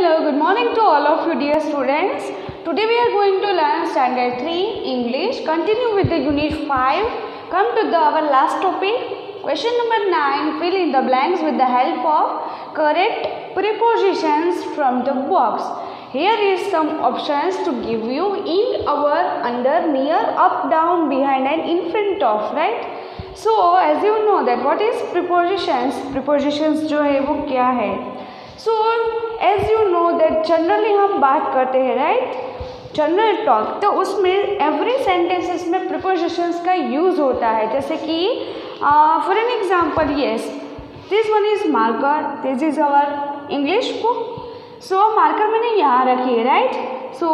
Hello, good morning to all of you dear students. Today we are going to learn Standard 3 English. Continue with the Unit 5. Come to our last topic. Question number 9. Fill in the blanks with the help of correct prepositions from the box. Here is some options to give you in, our, under, near, up, down, behind and in front of, right? So as you know that what is prepositions? Prepositions जो है वो क्या है? So as you know that generally हम बात करते हैं, right? General talk, तो उसमें एवरी सेंटेंसेस में प्रिपोजिशंस का यूज़ होता है. जैसे कि for an example, yes, this one is marker, this is our English book. So marker मैंने यहाँ रखी है, right? So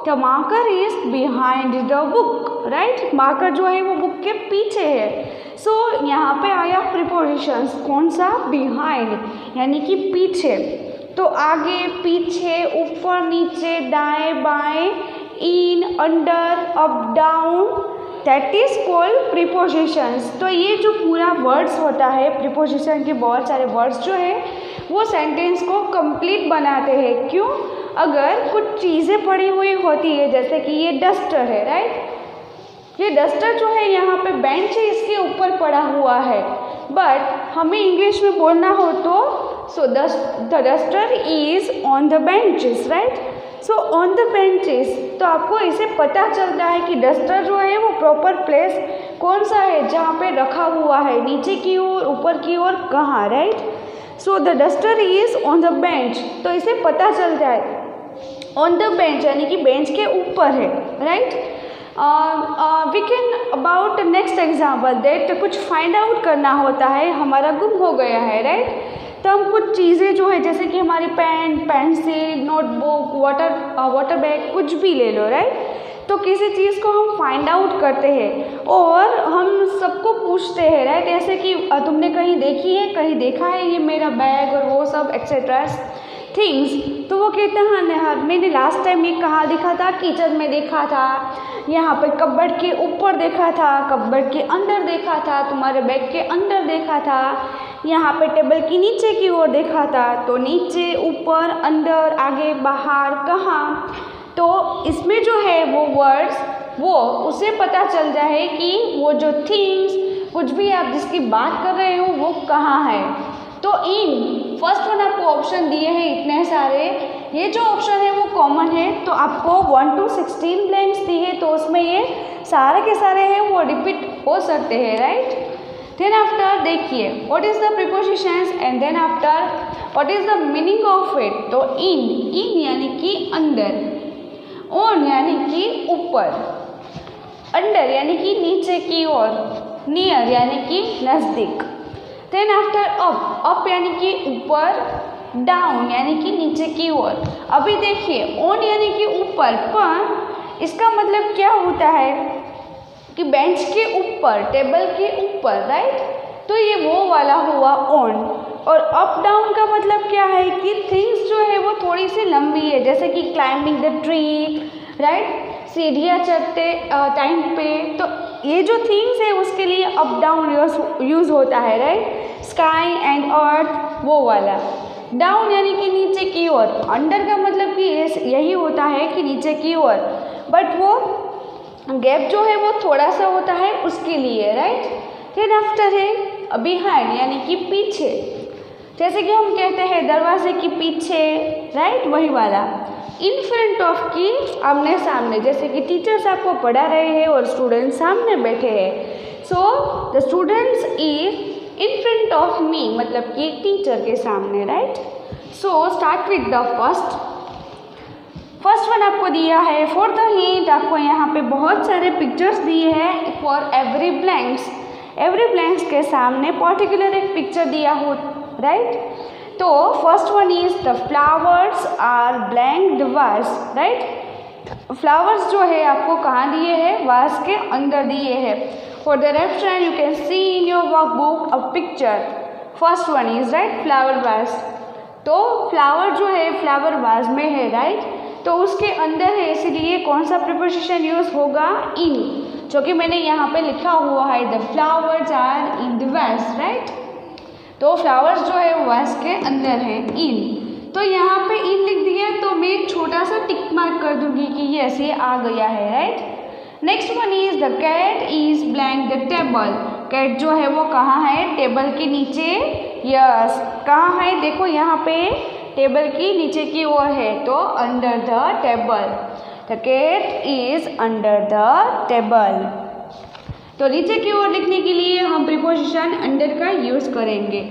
the marker is behind the book, right? Marker जो है वो बुक के पीछे है. सो यहाँ पे आया प्रिपोजिशंस, कौन सा? बिहाइंड, यानी कि पीछे. तो आगे, पीछे, ऊपर, नीचे, दाएं, बाएं, in, under, up, down, that is called prepositions. तो ये जो पूरा वर्ड्स होता है, प्रिपोजिशन के बहुत सारे वर्ड्स जो है वो सेंटेंस को कंप्लीट बनाते हैं. क्यों? अगर कुछ चीज़ें पड़ी हुई होती है, जैसे कि ये डस्टर है, राइट? ये डस्टर जो है यहाँ पे बेंच है, इसके ऊपर पड़ा हुआ है. बट हमें इंग्लिश में बोलना हो तो so the duster is on the benches, right? So on the benches, तो आपको इसे पता चलता है कि डस्टर जो है वो प्रॉपर प्लेस कौन सा है जहाँ पे रखा हुआ है, नीचे की ओर, ऊपर की ओर, कहाँ, right? So the duster is on the bench, तो इसे पता चल जाए ऑन द बेंच यानी कि बेंच के ऊपर है, right? We can about next example that कुछ फाइंड आउट करना होता है, हमारा गुम हो गया है, राइट? तो हम कुछ चीज़ें जो है जैसे कि हमारी pen, pencil, notebook, water bag, कुछ भी ले लो, राइट? तो किसी चीज़ को हम फाइंड आउट करते हैं और हम सबको पूछते हैं, राइट? ऐसे कि तुमने कहीं देखी है, कहीं देखा है ये मेरा बैग और वो सब एक्सेट्रा थिंग्स. तो वो कहते हैं हाँ, मैंने लास्ट टाइम ये कहाँ देखा था? किचन में देखा था, यहाँ पे कपबोर्ड के ऊपर देखा था, कपबोर्ड के अंदर देखा था, तुम्हारे बैग के अंदर देखा था, यहाँ पे टेबल की नीचे की ओर देखा था. तो नीचे, ऊपर, अंदर, आगे, बाहर, कहाँ. तो इसमें जो है वो वर्ड्स वो उसे पता चल जाए कि वो जो थिंग्स, कुछ भी आप जिसकी बात कर रहे हो वो कहाँ है. तो इन फर्स्ट वन आपको ऑप्शन दिए हैं इतने सारे. ये जो ऑप्शन है वो कॉमन है, तो आपको 1 to 16 ब्लैंक्स दिए हैं, तो उसमें ये सारे के सारे हैं वो रिपीट हो सकते हैं, राइट? देन आफ्टर देखिए what is the prepositions and then after what is the meaning of it. तो इन यानी कि अंदर, ऑन यानी कि ऊपर, अंडर यानी कि नीचे की ओर, नियर यानी कि नज़दीक. देन आफ्टर अप यानी कि ऊपर, डाउन यानी कि नीचे की ओर. अभी देखिए ऑन यानी कि ऊपर, पर इसका मतलब क्या होता है कि बेंच के ऊपर, टेबल के ऊपर, राइट? तो ये वो वाला हुआ ऑन. और अप डाउन का मतलब क्या है कि थिंग्स जो है वो थोड़ी सी लंबी है, जैसे कि क्लाइंबिंग द ट्री, राइट? सीढ़ियाँ चढ़ते टाइम पे, तो ये जो थिंग्स है उसके लिए अप डाउन यूज़ होता है, राइट? स्काई एंड अर्थ, वो वाला. डाउन यानी कि नीचे की ओर. अंडर का मतलब कि यही होता है कि नीचे की ओर, बट वो गैप जो है वो थोड़ा सा होता है उसके लिए, राइट? फिर आफ्टर है बिहाइंड यानी कि पीछे, जैसे कि हम कहते हैं दरवाजे के पीछे, राइट? वही वाला. इन फ्रंट ऑफ की आमने सामने, जैसे कि टीचर्स आपको पढ़ा रहे हैं और स्टूडेंट्स सामने बैठे हैं. So the students is in front of me, मतलब कि टीचर के सामने, right? So start with the first one आपको दिया है. फॉर द हिंट आपको यहाँ पे बहुत सारे पिक्चर्स दिए हैं. फॉर एवरी ब्लैंक्स के सामने पर्टिकुलर एक पिक्चर दिया हो, राइट? तो first one is the flowers are blank the vase, right? Flowers जो है आपको कहाँ दिए हैं? वास के अंदर दिए हैं. For the reference you can see in your workbook a picture. First one is, right, flower vase. तो फ्लावर जो है फ्लावर वास में है, राइट? तो उसके अंदर है, इसीलिए कौन सा प्रिपोजिशन यूज होगा? इन, जो कि मैंने यहाँ पे लिखा हुआ है the flowers are in the vase, right? तो फ्लावर्स जो है वास के अंदर है, इन. तो यहाँ पे इन लिख दिया तो मैं एक छोटा सा टिक मार्क कर दूंगी कि ये ऐसे आ गया है, right. Next one is the cat is blank the table. Cat जो है वो कहाँ है, टेबल के नीचे। यस, कहाँ है, देखो यहाँ पे टेबल की नीचे की ओर है, तो under the table. The cat is under the table. तो नीचे की ओर लिखने के लिए हम प्रीपोजिशन अंडर का यूज करेंगे।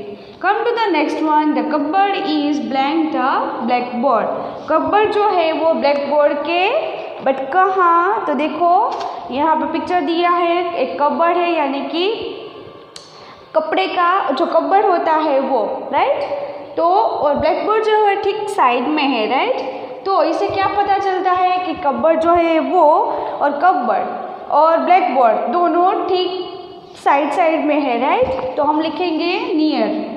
Come to the next one, the cupboard is blank the black board. Cupboard जो है वो ब्लैक बोर्ड के, बट कहाँ, तो देखो यहाँ पे पिक्चर दिया है, एक कपबोर्ड है यानी कि कपड़े का जो कपबोर्ड होता है वो, राइट। तो और ब्लैक बोर्ड जो है ठीक साइड में है, राइट। तो इससे क्या पता चलता है कि कपबोर्ड जो है वो और कपबोर्ड और ब्लैक बोर्ड दोनों ठीक साइड में है, राइट। तो हम लिखेंगे नियर,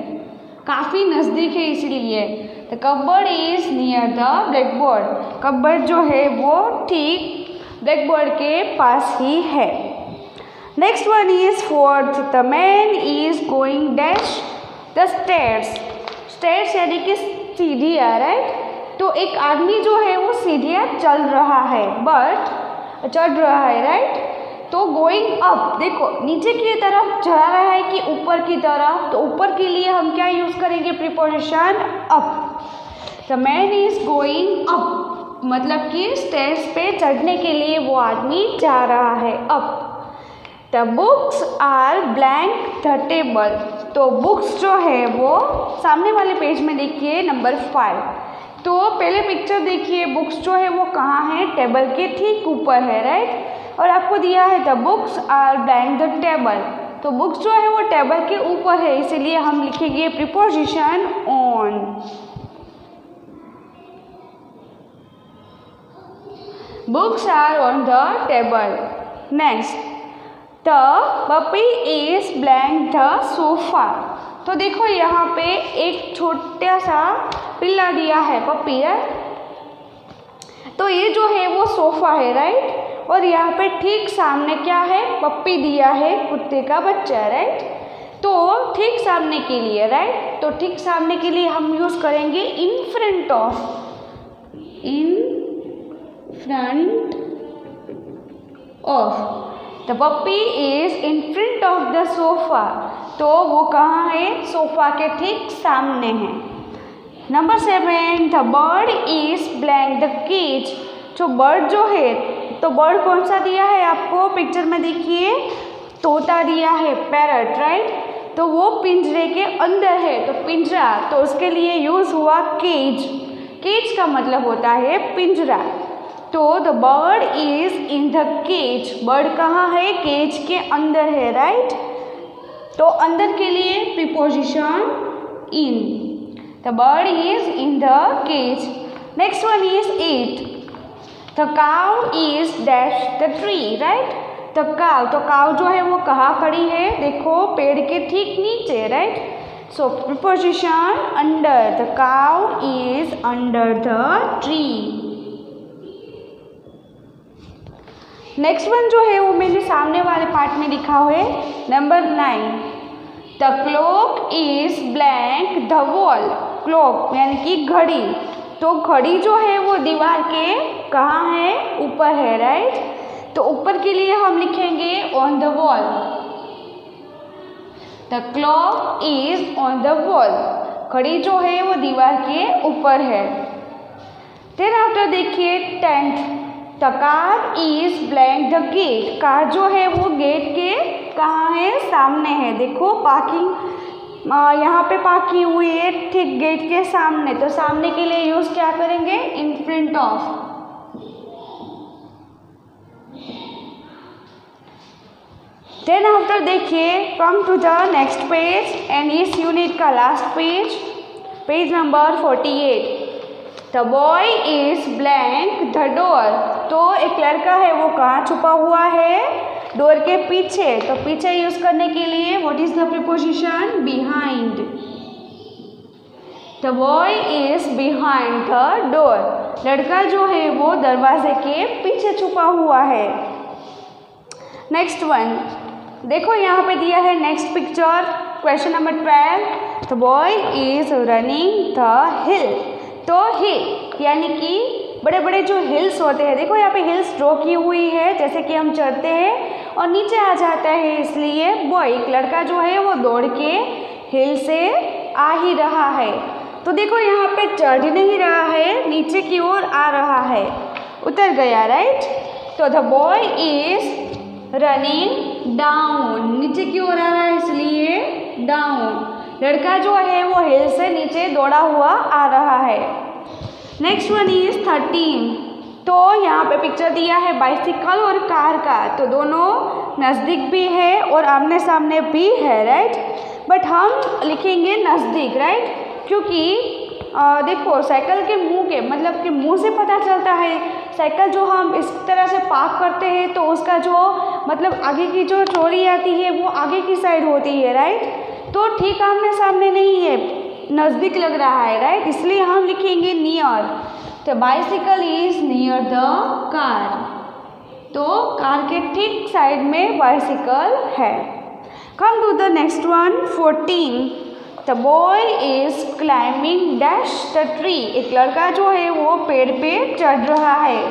काफ़ी नज़दीक है इसलिए। The cupboard is near the black board. Cupboard जो है वो ठीक ब्लैक बोर्ड के पास ही है। Next one is fourth, the man is going dash the stairs. Stairs यानी कि सीढ़ियाँ, राइट। तो एक आदमी जो है वो सीढ़ियाँ चल रहा है, चढ़ रहा है, राइट। तो गोइंग अप, देखो नीचे की तरफ जा रहा है कि ऊपर की तरफ, तो ऊपर के लिए हम क्या यूज करेंगे, preposition up. The man is going up, मतलब कि स्टेयर्स पे चढ़ने के लिए वो आदमी जा रहा है, up. The books are blank the table. तो बुक्स जो है वो सामने वाले पेज में देखिए नंबर 5। तो पहले पिक्चर देखिए, बुक्स जो है वो कहाँ है, टेबल के ठीक ऊपर है, राइट। और आपको दिया है the books are blank the table. तो बुक्स जो है वो टेबल के ऊपर है, इसीलिए हम लिखेंगे preposition on. Books are on the table. Next, the puppy is blank the sofa. तो देखो यहाँ पे एक छोटा सा पिल्ला दिया है, पपी है। तो ये जो है वो सोफा है, राइट। और यहाँ पे ठीक सामने क्या है, पप्पी दिया है, कुत्ते का बच्चा, राइट। तो ठीक सामने के लिए, राइट, तो ठीक सामने के लिए हम यूज करेंगे in front of. In front of, the puppy is in front of the sofa. तो वो कहाँ है, सोफा के ठीक सामने है। Number 7, the bird is blank the cage. जो बर्ड जो है, तो बर्ड कौन सा दिया है आपको, पिक्चर में देखिए तोता दिया है, पैरट, राइट। तो वो पिंजरे के अंदर है, तो पिंजरा, तो उसके लिए यूज हुआ केज। केज का मतलब होता है पिंजरा। तो the bird is in the cage. Bird कहाँ है, केज के अंदर है, राइट। तो अंदर के लिए preposition in. The bird is in the cage. Next one is 8, the cow is dash the tree, right. The cow, तो काउ जो है वो कहाँ खड़ी है, देखो पेड़ के ठीक नीचे, right. So preposition under, the cow is under the tree. Next one जो है वो मेरे सामने वाले पार्ट में लिखा हुआ है number 9, the clock is blank the wall. Clock यानी कि घड़ी। तो घड़ी जो है वो दीवार के कहाँ है, ऊपर है, राइट। तो ऊपर के लिए हम लिखेंगे on the wall. The clock is on the wall. घड़ी जो है वो दीवार के ऊपर है। देन आफ्टर देखिए 10th, the car is blank the gate. Car जो है वो गेट के कहाँ है, सामने है। देखो पार्किंग यहाँ पे पार्क की हुई है ठीक गेट के सामने। तो सामने के लिए यूज क्या करेंगे, in front of. Then after देखिए come to the next page and इस यूनिट का last page, page number 48। The boy is blank the door. तो एक लड़का है वो कहाँ छुपा हुआ है, डोर के पीछे। तो पीछे यूज करने के लिए what is the preposition, behind. The boy is behind the door. लड़का जो है वो दरवाजे के पीछे छुपा हुआ है। नेक्स्ट वन देखो यहाँ पे दिया है next picture, question number 12, the boy is running the हिल। तो हिल यानी कि बड़े बड़े जो हिल्स होते हैं, देखो यहाँ पे हिल्स ड्रॉ की हुई है, जैसे कि हम चढ़ते हैं और नीचे आ जाता है, इसलिए बॉय एक लड़का जो है वो दौड़ के हिल से आ ही रहा है। तो देखो यहाँ पे चढ़ नहीं रहा है, नीचे की ओर आ रहा है, उतर गया, राइट। तो the boy is running down, नीचे की ओर आ रहा है इसलिए डाउन, लड़का जो है वो हिल से नीचे दौड़ा हुआ आ रहा है। Next one is 13। तो यहाँ पे पिक्चर दिया है बाइसिकल और कार का, तो दोनों नज़दीक भी है और आमने सामने भी है, राइट। बट हम लिखेंगे नज़दीक, राइट, क्योंकि देखो साइकिल के मुंह के मतलब कि मुंह से पता चलता है, साइकिल जो हम इस तरह से पार्क करते हैं तो उसका जो मतलब आगे की जो ट्रॉली आती है वो आगे की साइड होती है, राइट। तो ठीक आमने सामने नहीं है, नज़दीक लग रहा है, राइट, इसलिए हम लिखेंगे नियर। तो bicycle is near the car, तो कार के ठीक साइड में बाइसिकल है। Come to the next one 14। The boy is climbing dash the tree, एक लड़का जो है वो पेड़ पे चढ़ रहा है।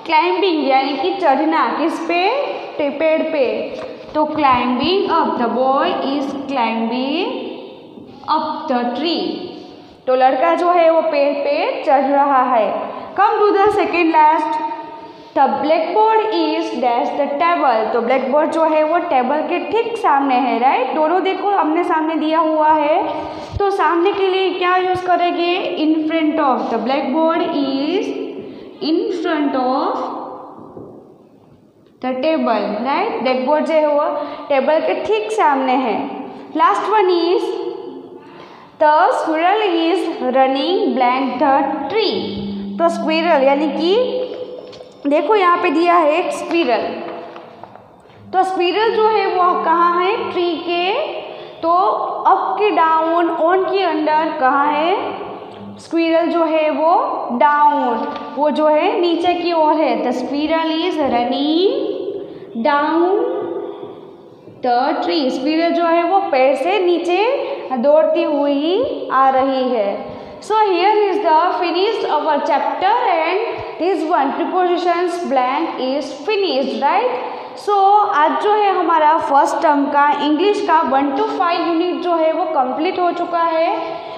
क्लाइंबिंग यानी कि चढ़ना, किस पे, पेड़ पे, तो climbing up, the boy is climbing up the tree, तो लड़का जो है वो पेड़ पे चढ़ रहा है। Come to the second last, the black board is dash the table, तो ब्लैक बोर्ड जो है वो टेबल के ठीक सामने है, राइट। दोनों देखो आमने सामने दिया हुआ है, तो सामने के लिए क्या यूज़ करेंगे, in front of, the black board is in front of the table, right. Black board जो है वो टेबल के ठीक सामने है। Last one is the squirrel is running blank the tree, तो स्क्विरल यानी कि देखो यहाँ पे दिया है एक स्क्विरल, तो स्क्विरल जो है वो कहाँ है, ट्री के, तो अप के डाउन, ऑन के अंडर कहाँ है, स्क्विरल जो है वो डाउन, वो जो है नीचे की ओर है। The squirrel is running down the tree, squirrel जो है वो पेड़ से नीचे दौड़ती हुई आ रही है। So here is the finished our chapter and this one prepositions blank is finished, right? So आज जो है हमारा फर्स्ट टर्म का इंग्लिश का 1 to 5 यूनिट जो है वो कंप्लीट हो चुका है।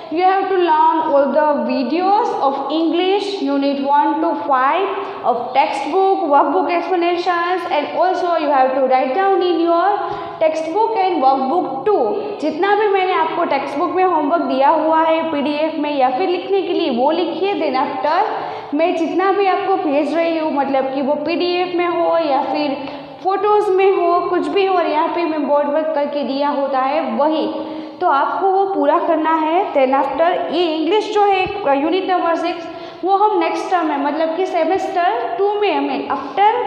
You have to learn all the videos of English unit 1 to 5 of textbook, workbook explanations, and also you have to write down in your textbook and workbook too. जितना भी मैंने आपको टेक्स्ट बुक में homework दिया हुआ है PDF में या फिर लिखने के लिए वो लिखिए। देन आफ्टर मैं जितना भी आपको भेज रही हूँ, मतलब कि वो PDF में हो या फिर फोटोज़ में हो, कुछ भी हो, और यहाँ पे मैं बोर्ड वर्क करके दिया होता है वही, तो आपको वो पूरा करना है। देन आफ्टर ये इंग्लिश जो है यूनिट नंबर 6 वो हम नेक्स्ट टर्म में मतलब कि सेमेस्टर 2 में हमें आफ्टर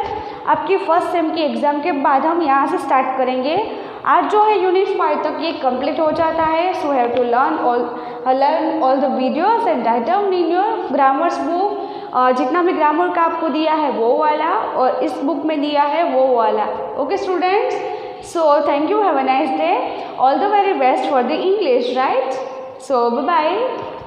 आपकी फर्स्ट सेम की एग्ज़ाम के बाद हम यहाँ से स्टार्ट करेंगे। आज जो है यूनिट 5 तक ये कंप्लीट हो जाता है। So have to learn all the videos and write down in your grammars book. जितना भी ग्रामर का आपको दिया है वो वाला और इस बुक में दिया है वो वाला। Okay students, so thank you, have a nice day, all the very best for the English, right? So bye bye.